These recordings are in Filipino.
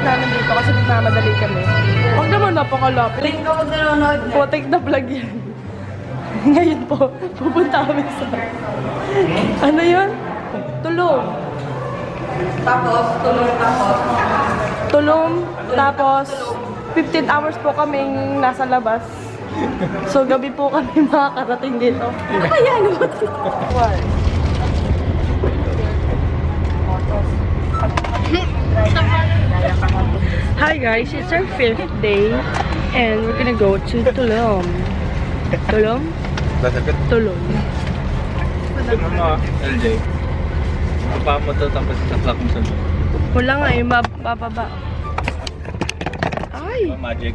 namin dito kasi nagmamadali kami. Huwag naman napakalapit. Link ka pag nanonood na. Putik na vlog yan. Ngayon po, pupunta kami sa... Ano yun? Tulong. Tapos, tulong tapos. Tulong, tapos 15 hours po kaming nasa labas. So, gabi po kami makakarating dito. Ano ba yan? Hi guys, it's our 5th day and we're gonna go to Tulum. Tulum? Tulum. Ano mo, LJ? Papa mo to tapos saklak mo sa loob. Wala nga eh, mababa. Ay! Magic.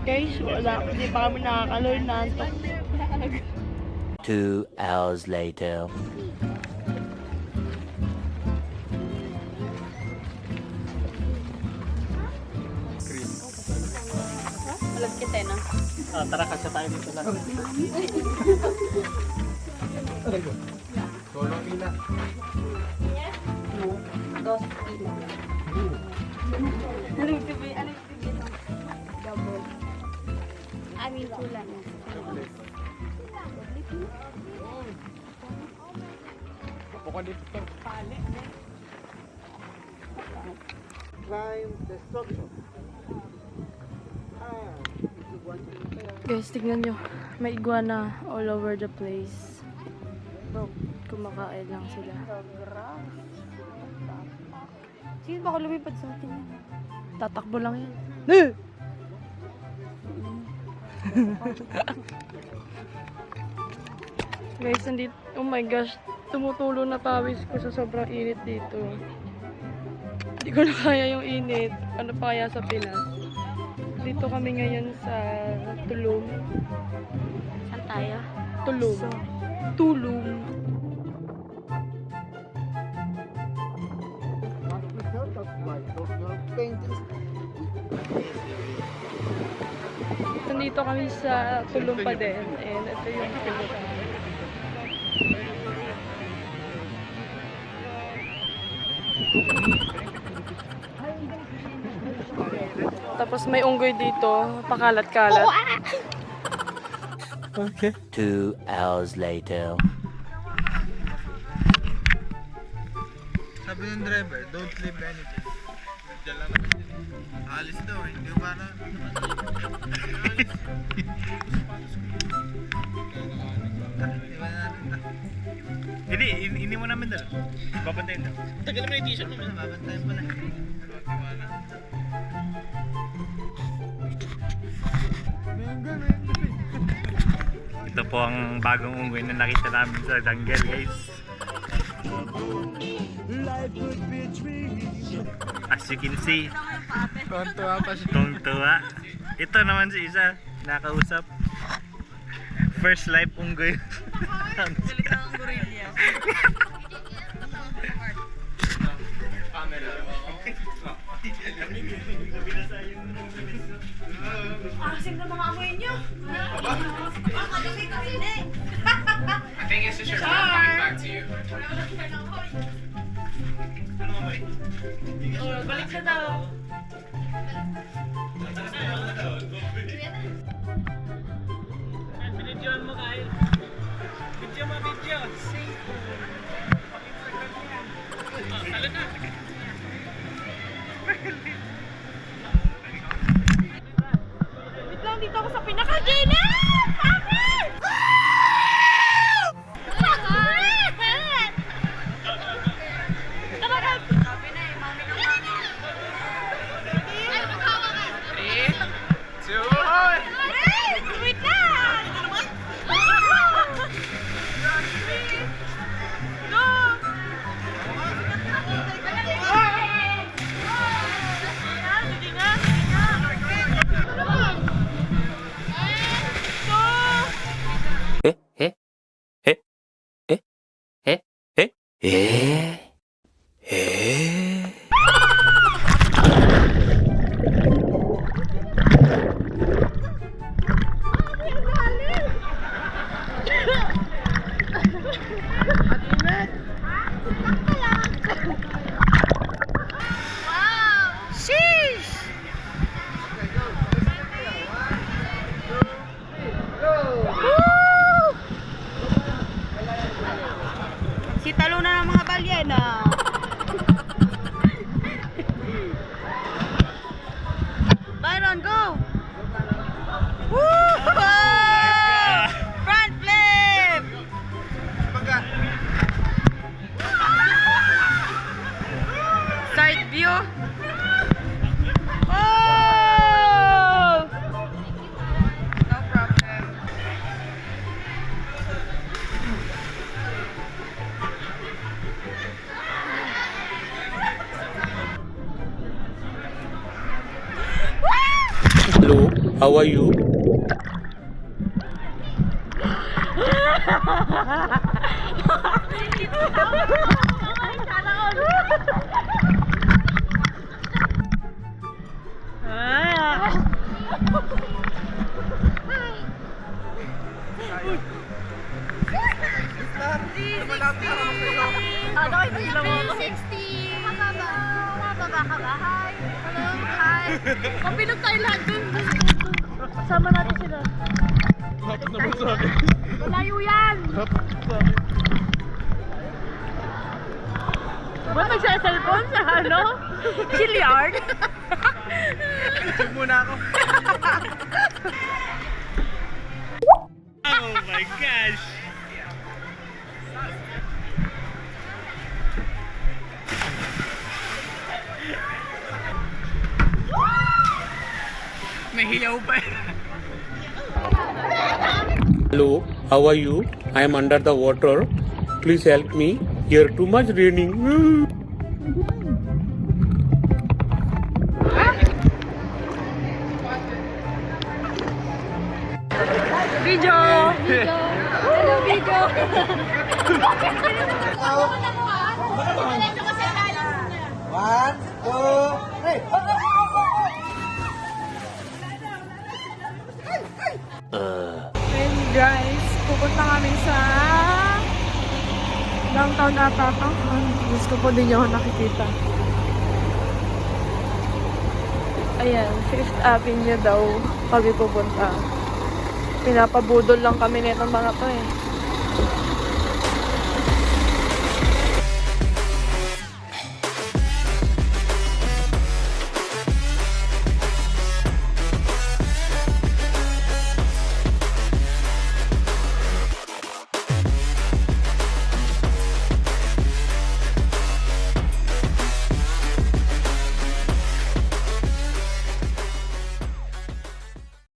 Guys, wala. Hindi pa kami nakakaloy na antok. 2 hours later. Alam kita na. Tara kasi tayo dito lang. Solo pila. Dos pila. Anong TV ito? Double. Amin tulan. Bukan dito. Climb the structure. Guys, tignan nyo. May iguana all over the place. Kumakain lang sila. Sige, baka lumipad sa atin yan. Tatakbo lang yan. Guys, nandito, oh my gosh, tumutulo na pawis ko sa sobrang init dito. Hindi ko na kaya yung init. Ano pa kaya sa Pinas? Dito kami ngayon sa Tulum. Saan tayo? Tulum. Tulum. Nandito kami sa Tulum pa din. And ito yung pinaka. Tapos may unggoy dito, pakalat-kalat. Okay. 2 hours later. Sabi ng driver, don't leave anything. Diyan lang naman. Alis daw, hindi ba na? Hindi, hindi mo namin dala. Babantayin daw. Tagal naman yung t-shirt mo. Babantayin pala. Ito po ang bagong unggoy na nakita namin sa jungle, guys. As you can see, tuwa pa siya. Tuwa. Ito naman si isa, nakausap. First life unggoy. Galit ang gorilla. Asim na mga amoy niyo. I think it's just your friend coming back to you. Balik na daw. Binidyoan mo Kyle. Video mo, video. Talo na. Wait lang, dito ako sa pinaka-gilid! Bakit? Hello, how are you? Ano ito yung 360? Mababa ka ba? Hi. Hello. Hi. Papinog tayo lahat dun. Sama natin sila. Malayo yan. Ba't nagsa-cellphone sa ano? Chilliard. Oh my gosh! May hiyaw pa eh. Hello, how are you? I am under the water. Please help me. Here too much raining. Video! Hello, video. And guys, pupunta kami sa downtown ata to. Diyos ko po, din niyo ako nakikita. Ayan, 5th Avenue daw kami pupunta. Pinapabudol lang kami nitong mga to eh.